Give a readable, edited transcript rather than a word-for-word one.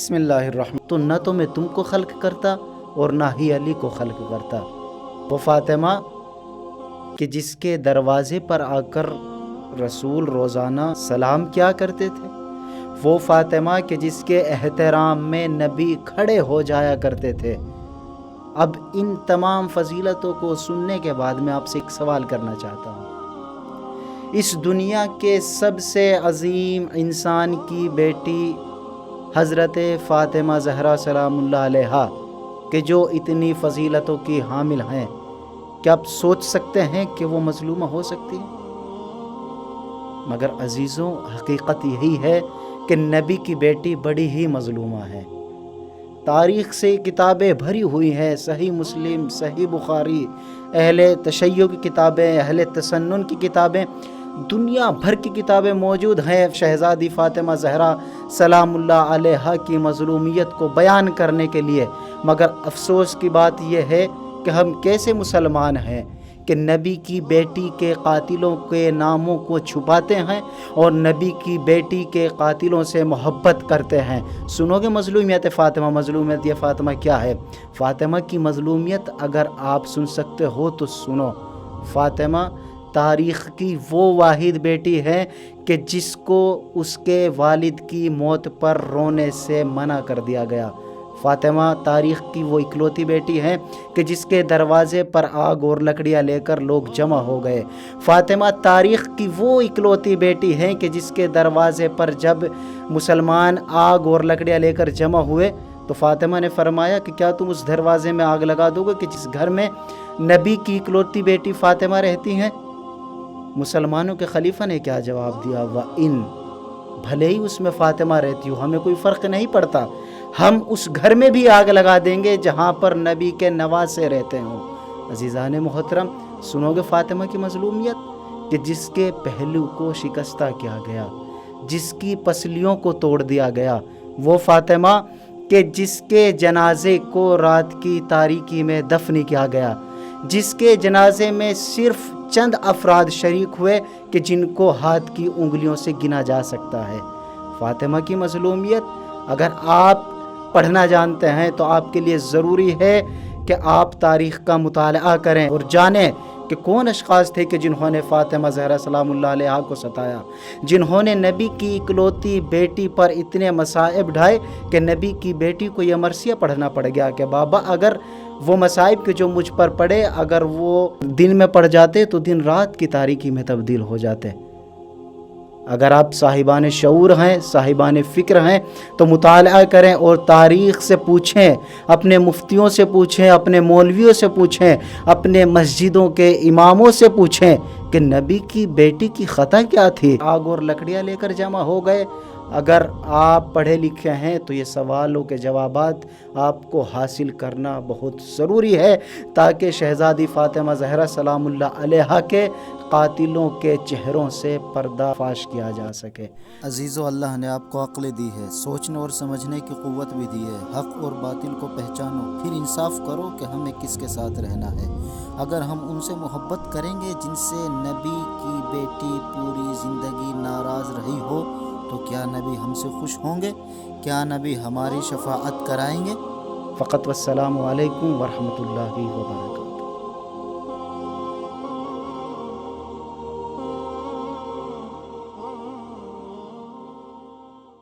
بسم اللہ الرحمن، تو نہ تو میں تم کو خلق کرتا اور نہ ہی علی کو خلق کرتا۔ وہ فاطمہ کہ جس کے دروازے پر آ کر رسول روزانہ سلام کیا کرتے تھے، وہ فاطمہ کہ جس کے احترام میں نبی کھڑے ہو جایا کرتے تھے۔ اب ان تمام فضیلتوں کو سننے کے بعد میں آپ سے ایک سوال کرنا چاہتا ہوں۔ اس دنیا کے سب سے عظیم انسان کی بیٹی حضرت فاطمہ زہرا سلام اللہ علیہا کہ جو اتنی فضیلتوں کی حامل ہیں، کیا آپ سوچ سکتے ہیں کہ وہ مظلومہ ہو سکتی ہیں؟ مگر عزیزوں، حقیقت یہی ہے کہ نبی کی بیٹی بڑی ہی مظلومہ ہے۔ تاریخ سے کتابیں بھری ہوئی ہیں، صحیح مسلم، صحیح بخاری، اہل تشیع کی کتابیں، اہل تسنن کی کتابیں، دنیا بھر کی کتابیں موجود ہیں شہزادی فاطمہ زہرا سلام اللہ علیہا کی مظلومیت کو بیان کرنے کے لیے۔ مگر افسوس کی بات یہ ہے کہ ہم کیسے مسلمان ہیں کہ نبی کی بیٹی کے قاتلوں کے ناموں کو چھپاتے ہیں اور نبی کی بیٹی کے قاتلوں سے محبت کرتے ہیں۔ سنو گے مظلومیت فاطمہ، مظلومیت یہ فاطمہ کیا ہے؟ فاطمہ کی مظلومیت اگر آپ سن سکتے ہو تو سنو۔ فاطمہ تاریخ کی وہ واحد بیٹی ہے کہ جس کو اس کے والد کی موت پر رونے سے منع کر دیا گیا۔ فاطمہ تاریخ کی وہ اکلوتی بیٹی ہے کہ جس کے دروازے پر آگ اور لکڑیاں لے کر لوگ جمع ہو گئے۔ فاطمہ تاریخ کی وہ اکلوتی بیٹی ہے کہ جس کے دروازے پر جب مسلمان آگ اور لکڑیاں لے کر جمع ہوئے تو فاطمہ نے فرمایا کہ کیا تم اس دروازے میں آگ لگا دو گے کہ جس گھر میں نبی کی اکلوتی بیٹی فاطمہ رہتی ہیں؟ مسلمانوں کے خلیفہ نے کیا جواب دیا؟ وَإِن، بھلے ہی اس میں فاطمہ رہتی ہو، ہمیں کوئی فرق نہیں پڑتا، ہم اس گھر میں بھی آگ لگا دیں گے جہاں پر نبی کے نواسے رہتے ہوں۔ عزیزان محترم، سنو گے فاطمہ کی مظلومیت کہ جس کے پہلو کو شکستہ کیا گیا، جس کی پسلیوں کو توڑ دیا گیا، وہ فاطمہ کہ جس کے جنازے کو رات کی تاریکی میں دفن کیا گیا، جس کے جنازے میں صرف چند افراد شریک ہوئے کہ جن کو ہاتھ کی انگلیوں سے گنا جا سکتا ہے۔ فاطمہ کی مظلومیت اگر آپ پڑھنا جانتے ہیں تو آپ کے لیے ضروری ہے کہ آپ تاریخ کا مطالعہ کریں اور جانیں کہ کون اشخاص تھے کہ جنہوں نے فاطمہ زہرا سلام اللہ علیہا کو ستایا، جنہوں نے نبی کی اکلوتی بیٹی پر اتنے مصائب ڈھائے کہ نبی کی بیٹی کو یہ مرثیہ پڑھنا پڑ گیا کہ بابا اگر وہ مصائب کے جو مجھ پر پڑے اگر وہ دن میں پڑ جاتے تو دن رات کی تاریکی میں تبدیل ہو جاتے۔ اگر آپ صاحبان شعور ہیں، صاحبان فکر ہیں تو مطالعہ کریں اور تاریخ سے پوچھیں، اپنے مفتیوں سے پوچھیں، اپنے مولویوں سے پوچھیں، اپنے مسجدوں کے اماموں سے پوچھیں کہ نبی کی بیٹی کی خطا کیا تھی؟ آگ اور لکڑیاں لے کر جمع ہو گئے۔ اگر آپ پڑھے لکھے ہیں تو یہ سوالوں کے جوابات آپ کو حاصل کرنا بہت ضروری ہے تاکہ شہزادی فاطمہ زہرا سلام اللہ علیہا کے قاتلوں کے چہروں سے پردہ فاش کیا جا سکے۔ عزیزو، اللہ نے آپ کو عقل دی ہے، سوچنے اور سمجھنے کی قوت بھی دی ہے۔ حق اور باطل کو پہچانو، پھر انصاف کرو کہ ہمیں کس کے ساتھ رہنا ہے۔ اگر ہم ان سے محبت کریں گے جن سے نبی کی بیٹی پوری زندگی ناراض رہی ہو تو کیا نبی ہم سے خوش ہوں گے؟ کیا نبی ہماری شفاعت کرائیں گے؟ فقط والسلام علیکم ورحمۃ اللہ وبرکاتہ۔